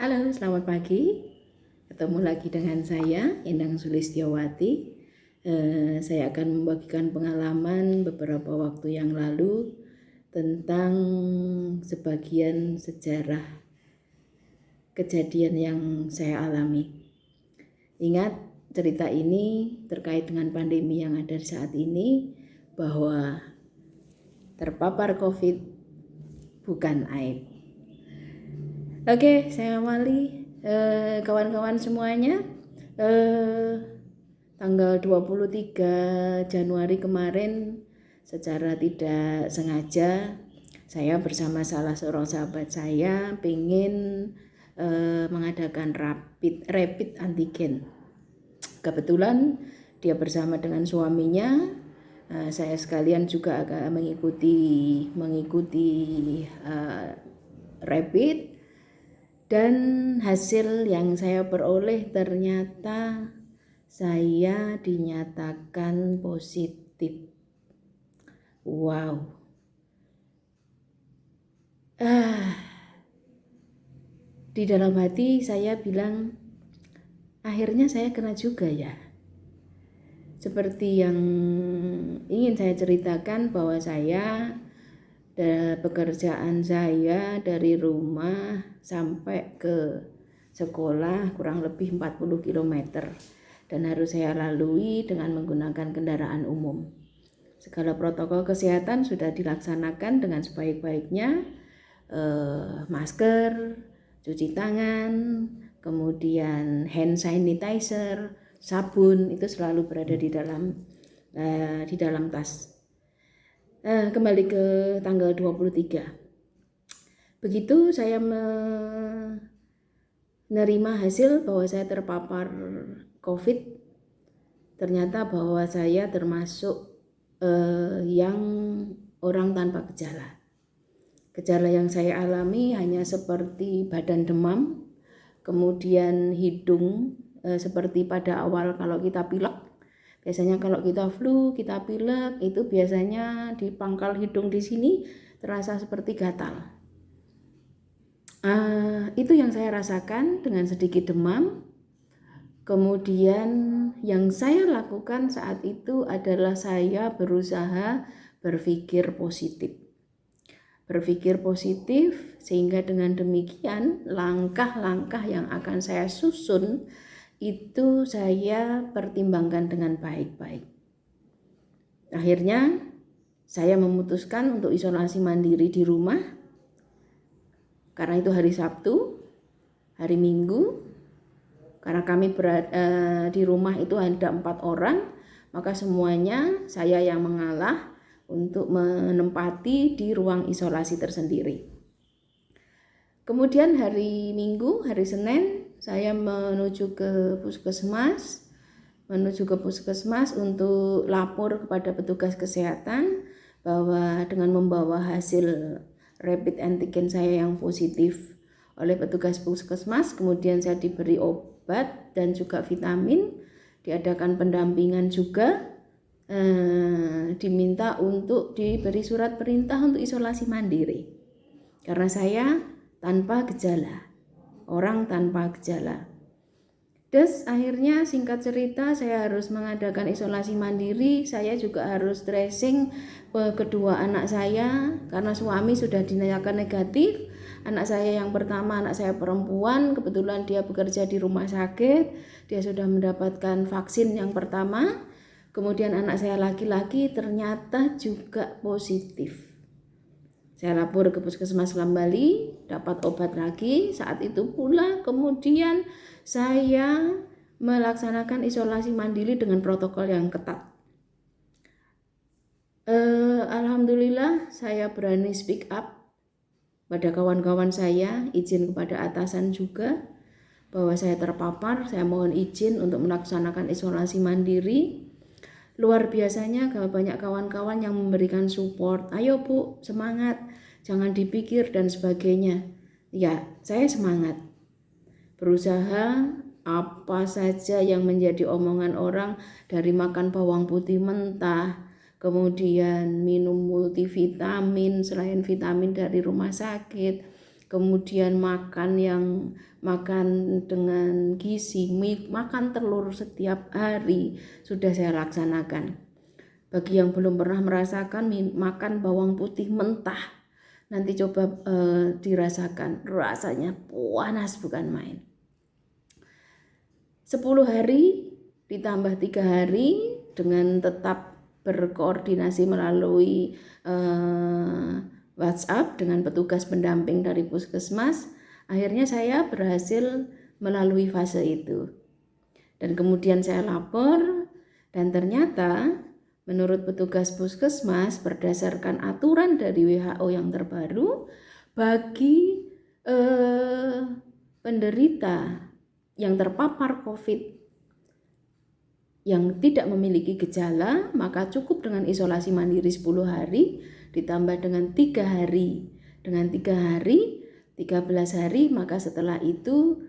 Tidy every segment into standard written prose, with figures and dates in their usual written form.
Halo, selamat pagi. Ketemu lagi dengan saya, Endang Sulistiawati. Saya akan membagikan pengalaman beberapa waktu yang lalu tentang sebagian sejarah kejadian yang saya alami. Ingat, cerita ini terkait dengan pandemi yang ada saat ini, bahwa terpapar COVID bukan aib. Oke, saya awali kawan-kawan semuanya. Tanggal 23 Januari kemarin secara tidak sengaja saya bersama salah seorang sahabat saya ingin mengadakan rapid antigen. Kebetulan dia bersama dengan suaminya, saya sekalian juga akan mengikuti rapid. Dan hasil yang saya peroleh ternyata saya dinyatakan positif. Wow. Di dalam hati saya bilang, akhirnya saya kena juga ya. Seperti yang ingin saya ceritakan, bahwa saya pekerjaan saya dari rumah sampai ke sekolah kurang lebih 40 km dan harus saya lalui dengan menggunakan kendaraan umum. Segala protokol kesehatan sudah dilaksanakan dengan sebaik-baiknya, masker, cuci tangan, kemudian hand sanitizer, sabun itu selalu berada di dalam tas. Kembali ke tanggal 23. Begitu saya menerima hasil bahwa saya terpapar COVID, ternyata bahwa saya termasuk yang orang tanpa gejala. Gejala yang saya alami hanya seperti badan demam, kemudian hidung seperti pada awal kalau kita pilek. Biasanya kalau kita flu, kita pilek, itu biasanya di pangkal hidung di sini terasa seperti gatal. Itu yang saya rasakan dengan sedikit demam. Kemudian yang saya lakukan saat itu adalah saya berusaha berpikir positif. Berpikir positif sehingga dengan demikian langkah-langkah yang akan saya susun itu saya pertimbangkan dengan baik-baik. Akhirnya saya memutuskan untuk isolasi mandiri di rumah, karena itu hari Sabtu, hari Minggu, karena kami di rumah itu ada 4 orang, maka semuanya saya yang mengalah untuk menempati di ruang isolasi tersendiri. Kemudian hari Minggu, hari Senin, saya menuju ke puskesmas untuk lapor kepada petugas kesehatan bahwa dengan membawa hasil rapid antigen saya yang positif oleh petugas puskesmas, kemudian saya diberi obat dan juga vitamin, diadakan pendampingan juga, diminta untuk diberi surat perintah untuk isolasi mandiri karena saya tanpa gejala, orang tanpa gejala. Terus akhirnya singkat cerita saya harus mengadakan isolasi mandiri. Saya juga harus tracing kedua anak saya karena suami sudah dinyatakan negatif. Anak saya yang pertama, anak saya perempuan, kebetulan dia bekerja di rumah sakit, dia sudah mendapatkan vaksin yang pertama. Kemudian anak saya laki-laki ternyata juga positif. Saya lapor ke puskesmas Lambali, dapat obat lagi. Saat itu pula kemudian saya melaksanakan isolasi mandiri dengan protokol yang ketat. Alhamdulillah saya berani speak up pada kawan-kawan saya, izin kepada atasan juga bahwa saya terpapar, saya mohon izin untuk melaksanakan isolasi mandiri. Luar biasanya banyak kawan-kawan yang memberikan support. Ayo Bu, semangat, jangan dipikir dan sebagainya. Ya, saya semangat. Berusaha apa saja yang menjadi omongan orang, dari makan bawang putih mentah, kemudian minum multivitamin selain vitamin dari rumah sakit, kemudian makan dengan gizi, makan telur setiap hari sudah saya laksanakan. Bagi yang belum pernah merasakan makan bawang putih mentah, nanti coba dirasakan, rasanya panas bukan main. 10 hari ditambah 3 hari dengan tetap berkoordinasi melalui WhatsApp dengan petugas pendamping dari puskesmas, akhirnya saya berhasil melalui fase itu. Dan kemudian saya lapor, dan ternyata menurut petugas puskesmas berdasarkan aturan dari WHO yang terbaru, bagi penderita yang terpapar COVID yang tidak memiliki gejala, maka cukup dengan isolasi mandiri 10 hari ditambah dengan 3 hari. Dengan 3 hari, 13 hari, maka setelah itu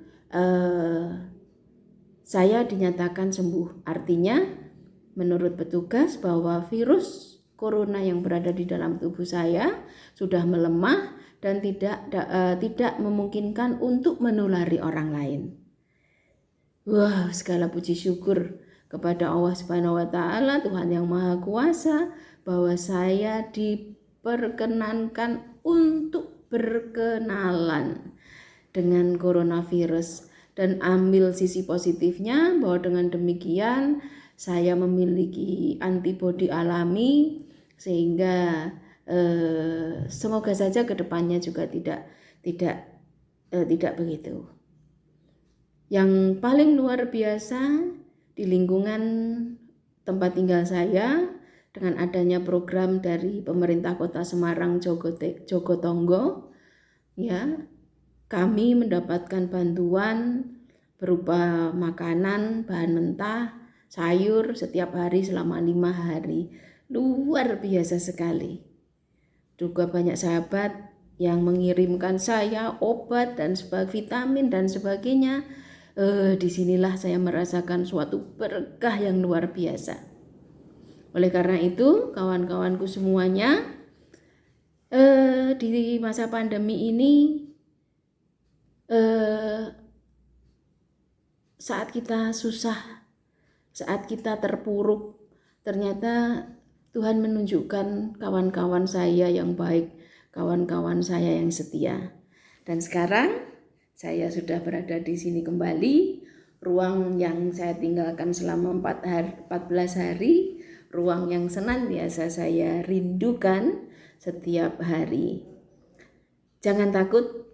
saya dinyatakan sembuh. Artinya menurut petugas bahwa virus corona yang berada di dalam tubuh saya sudah melemah dan tidak memungkinkan untuk menulari orang lain. Wah, segala puji syukur kepada Allah Subhanahu wa taala, Tuhan yang Maha Kuasa, bahwa saya diperkenankan untuk berkenalan dengan coronavirus, dan ambil sisi positifnya bahwa dengan demikian saya memiliki antibodi alami sehingga semoga saja kedepannya juga tidak begitu. Yang paling luar biasa di lingkungan tempat tinggal saya, dengan adanya program dari pemerintah Kota Semarang Jogotongo, ya, kami mendapatkan bantuan berupa makanan, bahan mentah, sayur setiap hari selama 5 hari. Luar biasa sekali. Juga banyak sahabat yang mengirimkan saya obat dan vitamin dan sebagainya. Disinilah saya merasakan suatu berkah yang luar biasa. Oleh karena itu, kawan-kawanku semuanya, di masa pandemi ini, saat kita susah, saat kita terpuruk, ternyata Tuhan menunjukkan kawan-kawan saya yang baik, kawan-kawan saya yang setia. Dan sekarang saya sudah berada di sini kembali, ruang yang saya tinggalkan selama 14 hari, ruang yang senantiasa saya rindukan setiap hari. Jangan takut,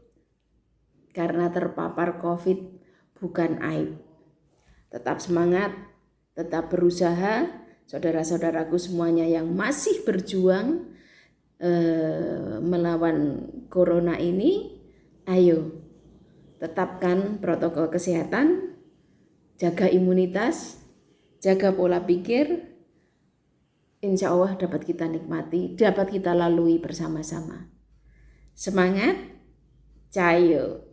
karena terpapar COVID bukan aib. Tetap semangat, tetap berusaha, saudara-saudaraku semuanya yang masih berjuang melawan corona ini, ayo tetapkan protokol kesehatan, jaga imunitas, jaga pola pikir, insya Allah dapat kita nikmati, dapat kita lalui bersama-sama. Semangat, cayo.